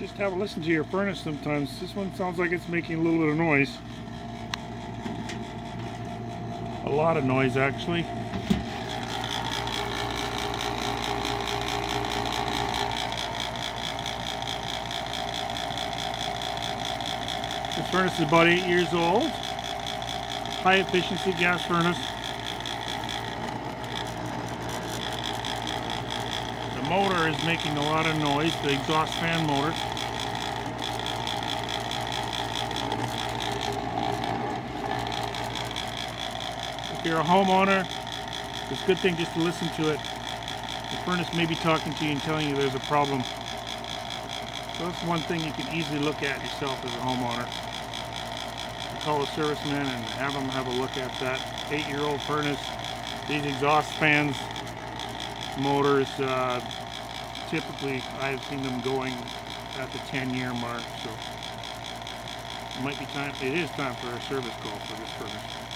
Just have a listen to your furnace sometimes. This one sounds like it's making a little bit of noise. A lot of noise, actually. This furnace is about 8 years old. High efficiency gas furnace. The motor is making a lot of noise, the exhaust fan motor. If you're a homeowner, it's a good thing just to listen to it. The furnace may be talking to you and telling you there's a problem. So that's one thing you can easily look at yourself as a homeowner. You call a serviceman and have them have a look at that 8-year-old furnace. These exhaust fans, motors, typically I've seen them going at the 10-year mark. So it is time for a service call for this furnace.